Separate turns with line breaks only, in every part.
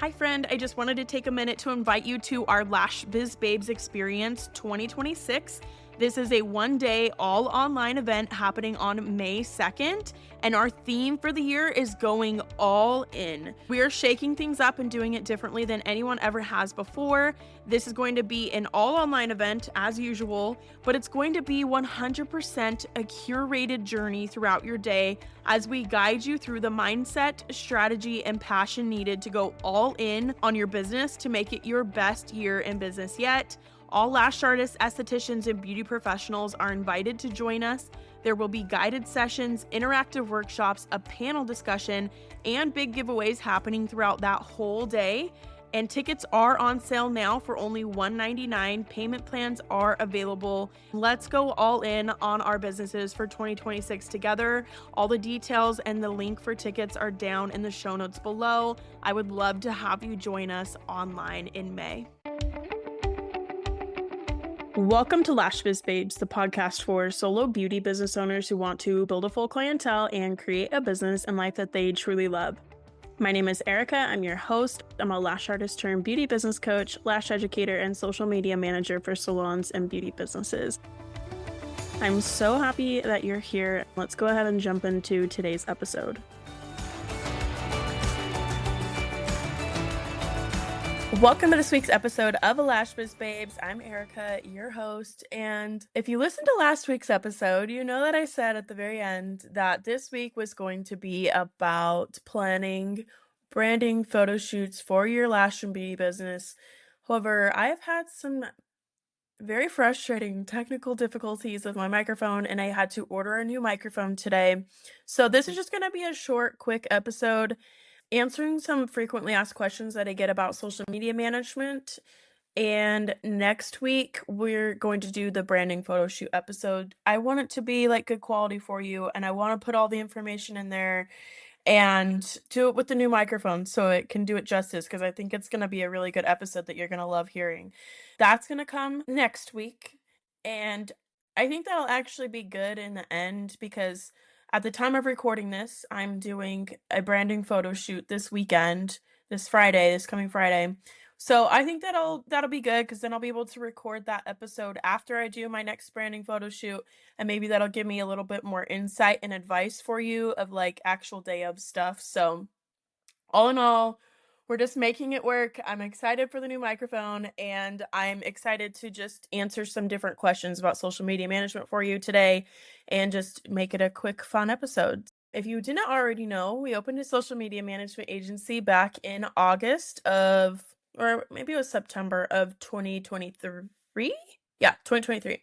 Hi friend, I just wanted to take a minute to invite you to our Lash Biz Babes Experience 2026. This is a one-day all online event happening on May 2nd, and our theme for the year is going all in. We are shaking things up and doing it differently than anyone ever has before. This is going to be an all online event as usual, but it's going to be 100% a curated journey throughout your day as we guide you through the mindset, strategy, and passion needed to go all in on your business to make it your best year in business yet. All lash artists, estheticians, and beauty professionals are invited to join us. There will be guided sessions, interactive workshops, a panel discussion, and big giveaways happening throughout that whole day. And tickets are on sale now for only $199. Payment plans are available. Let's go all in on our businesses for 2026 together. All the details and the link for tickets are down in the show notes below. I would love to have you join us online in May. Welcome to Lash Biz Babes, the podcast for solo beauty business owners who want to build a full clientele and create a business and life that they truly love. My name is Erica. I'm your host. I'm a lash artist turned beauty business coach, lash educator, and social media manager for salons and beauty businesses. I'm so happy that you're here. Let's go ahead and jump into today's episode. Welcome to this week's episode of Lash Biz Babes. I'm Erica, your host, and if you listened to last week's episode, you know that I said at the very end that this week was going to be about planning branding photo shoots for your lash and beauty business. However, I've had some very frustrating technical difficulties with my microphone, and I had to order a new microphone today. So this is just going to be a short, quick episode answering some frequently asked questions that I get about social media management. And next week, we're going to do the branding photo shoot episode. I want it to be like good quality for you, and I want to put all the information in there and do it with the new microphone so it can do it justice, because I think it's going to be a really good episode that you're going to love hearing. That's going to come next week, and I think that'll actually be good in the end because at the time of recording this, I'm doing a branding photo shoot this weekend, this coming Friday. So I think that'll be good because then I'll be able to record that episode after I do my next branding photo shoot, and maybe that'll give me a little bit more insight and advice for you of like actual day of stuff. So all in all, we're just making it work. I'm excited for the new microphone, and I'm excited to just answer some different questions about social media management for you today and just make it a quick, fun episode. If you didn't already know, we opened a social media management agency back in August of, or maybe it was September of 2023. Yeah, 2023.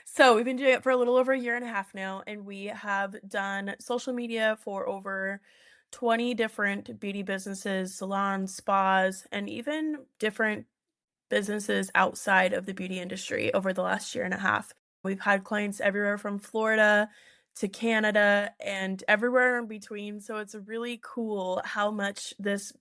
So we've been doing it for a little over a year and a half now, and we have done social media for over 20 different beauty businesses, salons, spas, and even different businesses outside of the beauty industry over the last year and a half. We've had clients everywhere from Florida to Canada and everywhere in between. So it's really cool how much this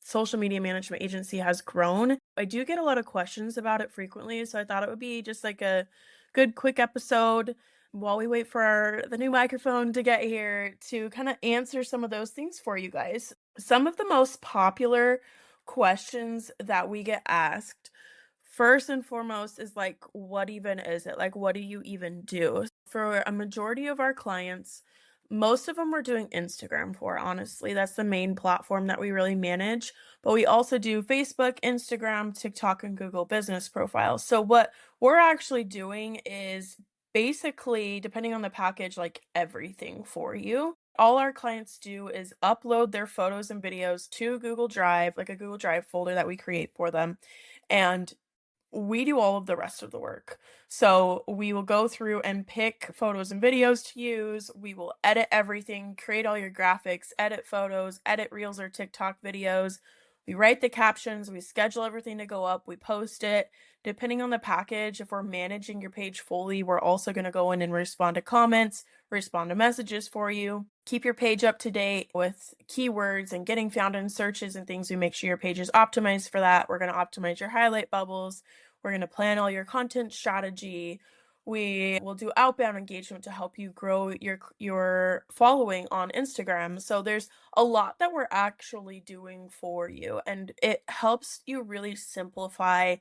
social media management agency has grown. I do get a lot of questions about it frequently, so I thought it would be just like a good quick episode while we wait for the new microphone to get here to kind of answer some of those things for you guys. Some of the most popular questions that we get asked, first and foremost, is like, what even is it? Like, what do you even do? For a majority of our clients, most of them we're doing Instagram for, honestly. That's the main platform that we really manage. But we also do Facebook, Instagram, TikTok, and Google business profiles. So what we're actually doing is basically, depending on the package, like everything for you. All our clients do is upload their photos and videos to Google Drive, like a Google Drive folder that we create for them. And we do all of the rest of the work. So we will go through and pick photos and videos to use. We will edit everything, create all your graphics, edit photos, edit reels or TikTok videos. We write the captions, we schedule everything to go up, we post it. Depending on the package, if we're managing your page fully, we're also going to go in and respond to comments, respond to messages for you, keep your page up to date with keywords and getting found in searches and things. We make sure your page is optimized for that. We're going to optimize your highlight bubbles. We're going to plan all your content strategy. We will do outbound engagement to help you grow your following on Instagram. So there's a lot that we're actually doing for you, and it helps you really simplify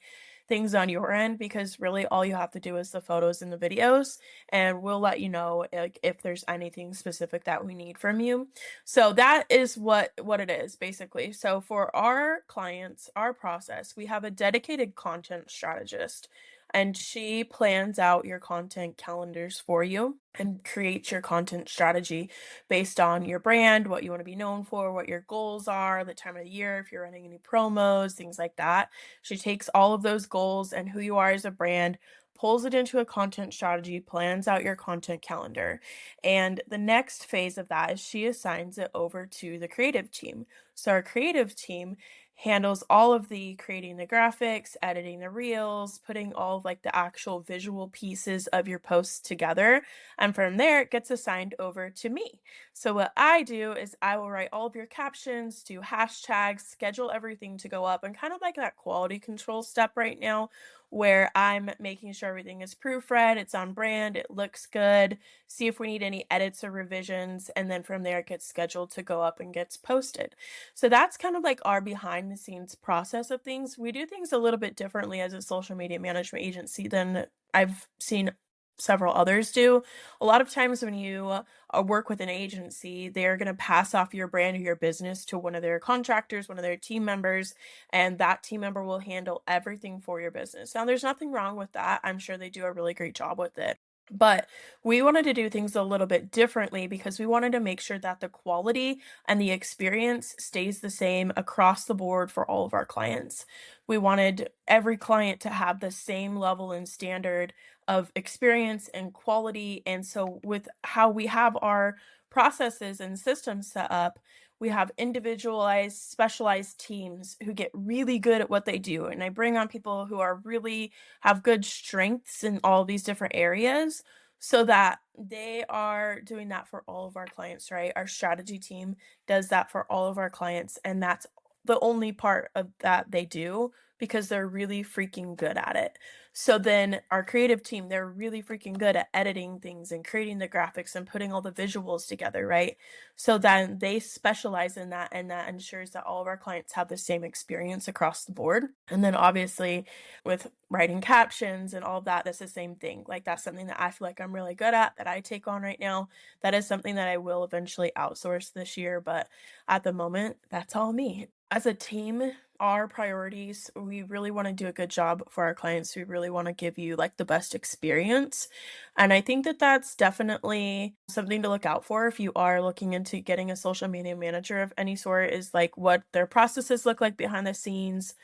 things on your end because really all you have to do is the photos and the videos, and we'll let you know like if there's anything specific that we need from you. So that is what it is basically. So for our clients, our process, we have a dedicated content strategist, and she plans out your content calendars for you and creates your content strategy based on your brand, what you want to be known for, what your goals are, the time of the year, if you're running any promos, things like that. She takes all of those goals and who you are as a brand, pulls it into a content strategy, plans out your content calendar. And the next phase of that is she assigns it over to the creative team. So our creative team handles all of the creating the graphics, editing the reels, putting all of like the actual visual pieces of your posts together. And from there, it gets assigned over to me. So what I do is I will write all of your captions, do hashtags, schedule everything to go up, and kind of like that quality control step right now where I'm making sure everything is proofread, it's on brand, it looks good, see if we need any edits or revisions, and then from there it gets scheduled to go up and gets posted. So that's kind of like our behind the scenes process of things. We do things a little bit differently as a social media management agency than I've seen several others do. A lot of times when you work with an agency, they're going to pass off your brand or your business to one of their contractors, one of their team members, and that team member will handle everything for your business. Now, there's nothing wrong with that. I'm sure they do a really great job with it. But we wanted to do things a little bit differently because we wanted to make sure that the quality and the experience stays the same across the board for all of our clients. We wanted every client to have the same level and standard of experience and quality. And so, with how we have our processes and systems set up, we have individualized, specialized teams who get really good at what they do. And I bring on people who are really have good strengths in all these different areas so that they are doing that for all of our clients, right? Our strategy team does that for all of our clients. And that's the only part of that they do because they're really freaking good at it. So then our creative team, they're really freaking good at editing things and creating the graphics and putting all the visuals together, right? So then they specialize in that, and that ensures that all of our clients have the same experience across the board. And then obviously with writing captions and all of that, that's the same thing. Like that's something that I feel like I'm really good at that I take on right now. That is something that I will eventually outsource this year, but at the moment, that's all me. As a team, our priorities, we really want to do a good job for our clients. We really want to give you like the best experience. And I think that that's definitely something to look out for if you are looking into getting a social media manager of any sort, is like what their processes look like behind the scenes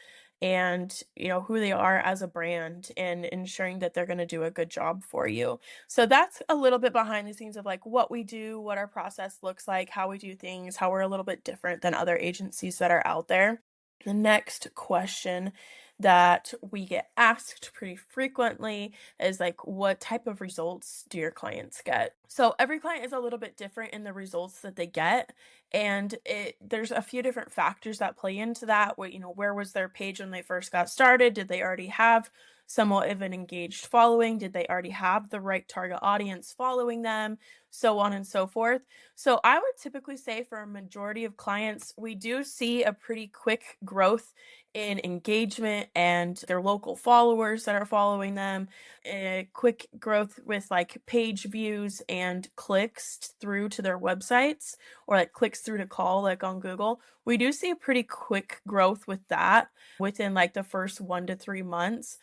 and who they are as a brand and ensuring that they're going to do a good job for you. So that's a little bit behind the scenes of like what we do, what our process looks like, how we do things, how we're a little bit different than other agencies that are out there. The next question that we get asked pretty frequently is like, what type of results do your clients get? So every client is a little bit different in the results that they get. And there's a few different factors that play into that. Where was their page when they first got started? Did they already have somewhat of an engaged following? Did they already have the right target audience following them? So on and so forth. So I would typically say for a majority of clients, we do see a pretty quick growth in engagement and their local followers that are following them, a quick growth with like page views and clicks through to their websites or like clicks through to call like on Google. We do see a pretty quick growth with that within like the first 1 to 3 months.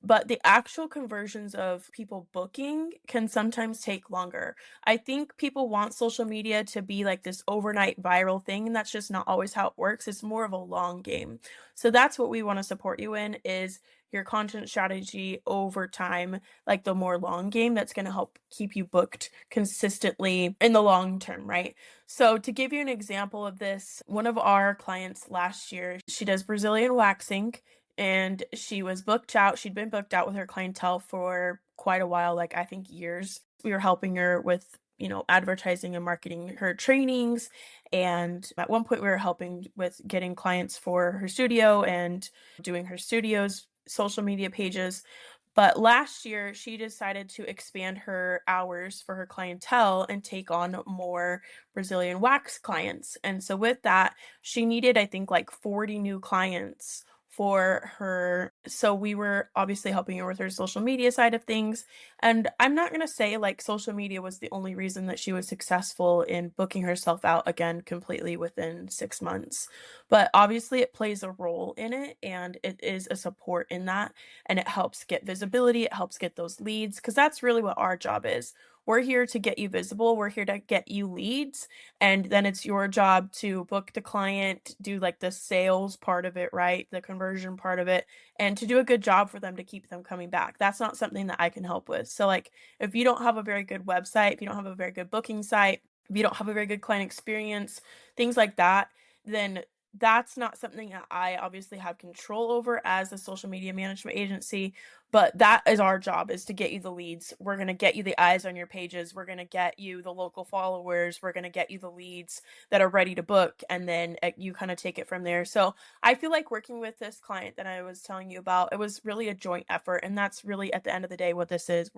But the actual conversions of people booking can sometimes take longer. I think people want social media to be like this overnight viral thing, and that's just not always how it works. It's more of a long game. So that's what we want to support you in is your content strategy over time, like the more long game that's going to help keep you booked consistently in the long term, right? So to give you an example of this, one of our clients last year, she does Brazilian waxing and she was booked out. She'd been booked out with her clientele for quite a while, like I think years. We were helping her with, advertising and marketing her trainings. And at one point, we were helping with getting clients for her studio and doing her studio's social media pages. But last year, she decided to expand her hours for her clientele and take on more Brazilian wax clients. And so with that, she needed, I think, like 40 new clients for her. So we were obviously helping her with her social media side of things. And I'm not going to say like social media was the only reason that she was successful in booking herself out again completely within 6 months. But obviously, it plays a role in it and it is a support in that. And it helps get visibility, it helps get those leads because that's really what our job is. We're here to get you visible, we're here to get you leads, and then it's your job to book the client, do like the sales part of it, right? The conversion part of it, and to do a good job for them to keep them coming back. That's not something that I can help with. So, like, if you don't have a very good website, if you don't have a very good booking site, if you don't have a very good client experience, things like that, then that's not something that I obviously have control over as a social media management agency, but that is our job is to get you the leads. We're going to get you the eyes on your pages. We're going to get you the local followers. We're going to get you the leads that are ready to book and then you kind of take it from there. So, I feel like working with this client that I was telling you about, it was really a joint effort and that's really at the end of the day what this is.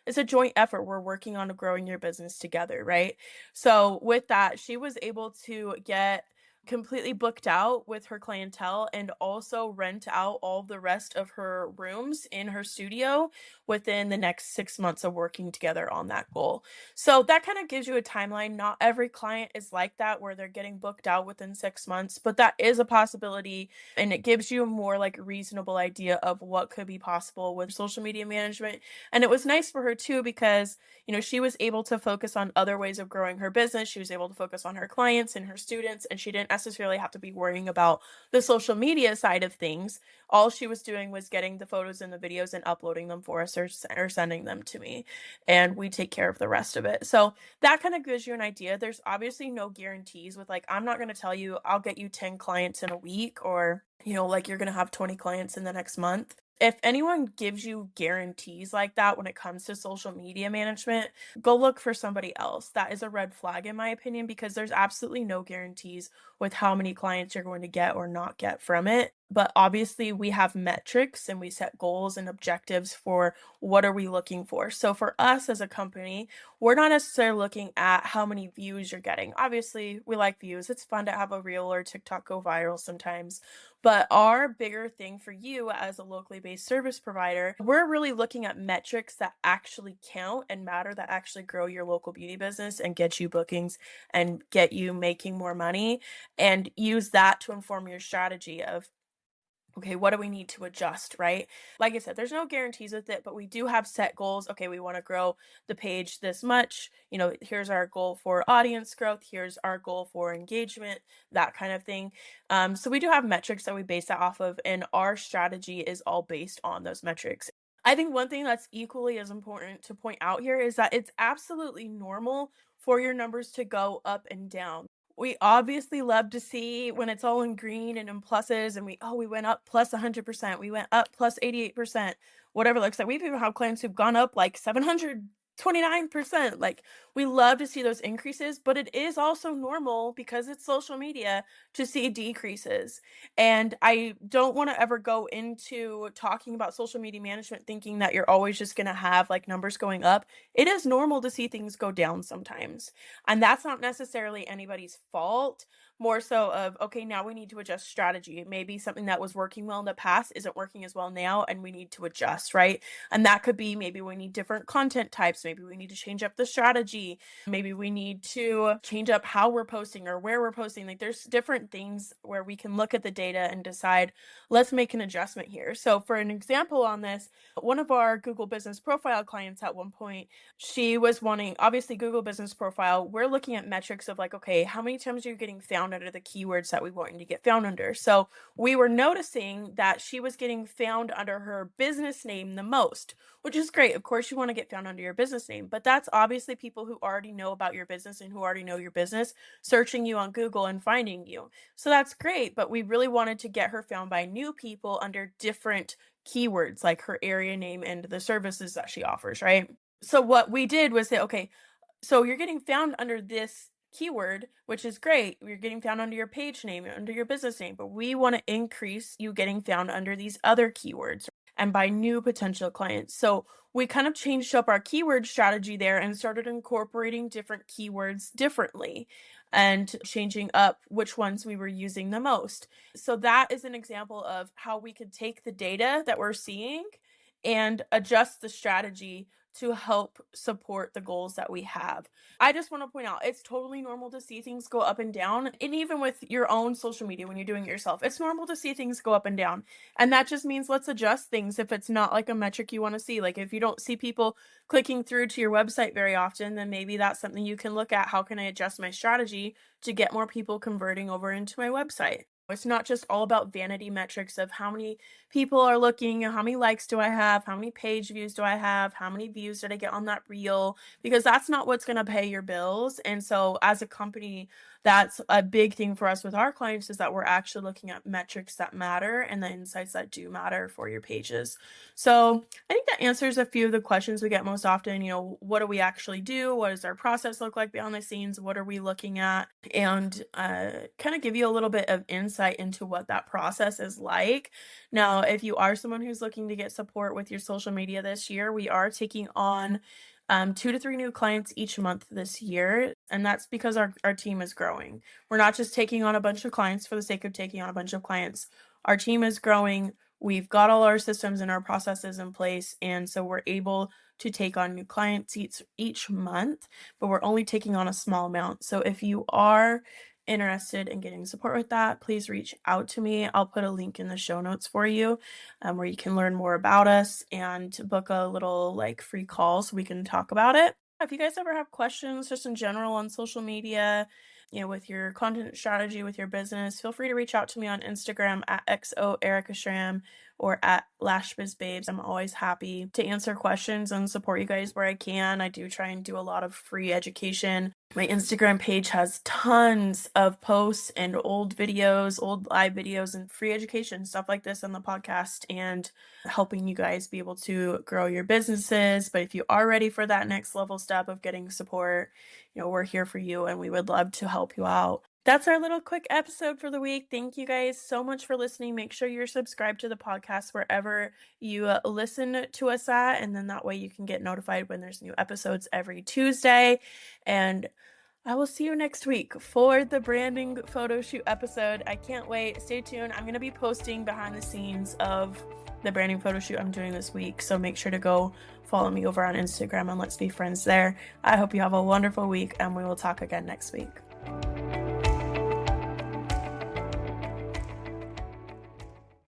It's a joint effort. We're working on growing your business together, right? So, with that, she was able to get completely booked out with her clientele and also rent out all the rest of her rooms in her studio within the next 6 months of working together on that goal. So that kind of gives you a timeline. Not every client is like that where they're getting booked out within 6 months, but that is a possibility and it gives you a more like reasonable idea of what could be possible with social media management. And it was nice for her too because she was able to focus on other ways of growing her business. She was able to focus on her clients and her students, and she didn't necessarily have to be worrying about the social media side of things. All she was doing was getting the photos and the videos and uploading them for us or sending them to me. And we take care of the rest of it. So that kind of gives you an idea. There's obviously no guarantees with like, I'm not going to tell you I'll get you 10 clients in a week or, like you're going to have 20 clients in the next month. If anyone gives you guarantees like that when it comes to social media management, go look for somebody else. That is a red flag in my opinion because there's absolutely no guarantees with how many clients you're going to get or not get from it. But obviously we have metrics and we set goals and objectives for what are we looking for. So for us as a company, we're not necessarily looking at how many views you're getting. Obviously, we like views. It's fun to have a reel or TikTok go viral sometimes. But our bigger thing for you as a locally based service provider, we're really looking at metrics that actually count and matter, that actually grow your local beauty business and get you bookings and get you making more money, and use that to inform your strategy of, okay, what do we need to adjust, right? Like I said, there's no guarantees with it, but we do have set goals. Okay, we want to grow the page this much. Here's our goal for audience growth. Here's our goal for engagement, that kind of thing. So we do have metrics that we base that off of, and our strategy is all based on those metrics. I think one thing that's equally as important to point out here is that it's absolutely normal for your numbers to go up and down. We obviously love to see when it's all in green and in pluses and we went up plus 100%, we went up plus 88%, whatever it looks like. We've even had clients who've gone up like 729%. Like, we love to see those increases, but it is also normal because it's social media to see decreases. And I don't want to ever go into talking about social media management thinking that you're always just going to have like numbers going up. It is normal to see things go down sometimes. And that's not necessarily anybody's fault, more so of, okay, now we need to adjust strategy. Maybe something that was working well in the past isn't working as well now, and we need to adjust, right? And that could be maybe we need different content types. Maybe we need to change up the strategy. Maybe we need to change up how we're posting or where we're posting. Like, there's different things where we can look at the data and decide, let's make an adjustment here. So, for an example on this, one of our Google Business Profile clients at one point, she was wanting, obviously, Google Business Profile. We're looking at metrics of like, okay, how many times are you getting found under the keywords that we want you to get found under? So we were noticing that she was getting found under her business name the most, which is great. Of course, you want to get found under your business name, but that's obviously people who already know about your business and who already know your business searching you on Google and finding you. So that's great, but we really wanted to get her found by new people under different keywords, like her area name and the services that she offers, right? So what we did was say, okay, so you're getting found under this keyword, which is great. You're getting found under your page name, under your business name, but we want to increase you getting found under these other keywords. and by new potential clients. So we kind of changed up our keyword strategy there and started incorporating different keywords differently and changing up which ones we were using the most. So that is an example of how we could take the data that we're seeing and adjust the strategy to help support the goals that we have. I just want to point out it's totally normal to see things go up and down. And even with your own social media, when you're doing it yourself, it's normal to see things go up and down. And that just means let's adjust things if it's not like a metric you want to see. Like if you don't see people clicking through to your website very often, then maybe that's something you can look at. How can I adjust my strategy to get more people converting over into my website? It's not just all about vanity metrics of how many people are looking, how many likes do I have, how many page views do I have, how many views did I get on that reel, because that's not what's going to pay your bills. And so as a company, that's a big thing for us with our clients, is that we're actually looking at metrics that matter and the insights that do matter for your pages. So I think that answers a few of the questions we get most often. What do we actually do? What does our process look like behind the scenes? What are we looking at? And kind of give you a little bit of insight into what that process is like. Now, if you are someone who's looking to get support with your social media this year, we are taking on 2 to 3 new clients each month this year. And that's because our team is growing. We're not just taking on a bunch of clients for the sake of taking on a bunch of clients. Our team is growing. We've got all our systems and our processes in place. And so we're able to take on new clients each month, but we're only taking on a small amount. So if you are interested in getting support with that, please reach out to me. I'll put a link in the show notes for you, where you can learn more about us and book a little free call so we can talk about it. If you guys ever have questions just in general on social media, with your content strategy, with your business, feel free to reach out to me on Instagram at XOEricaShram or at LashBizBabes. I'm always happy to answer questions and support you guys where I can. I do try and do a lot of free education. My Instagram page has tons of posts and old videos, old live videos, and free education, stuff like this on the podcast, and helping you guys be able to grow your businesses. But if you are ready for that next level step of getting support, we're here for you and we would love to help you out. That's our little quick episode for the week. Thank you guys so much for listening. Make sure you're subscribed to the podcast wherever you listen to us at, and then that way you can get notified when there's new episodes every Tuesday. And I will see you next week for the branding photo shoot episode. I can't wait. Stay tuned. I'm going to be posting behind the scenes of the branding photo shoot I'm doing this week. So make sure to go follow me over on Instagram and let's be friends there. I hope you have a wonderful week and we will talk again next week.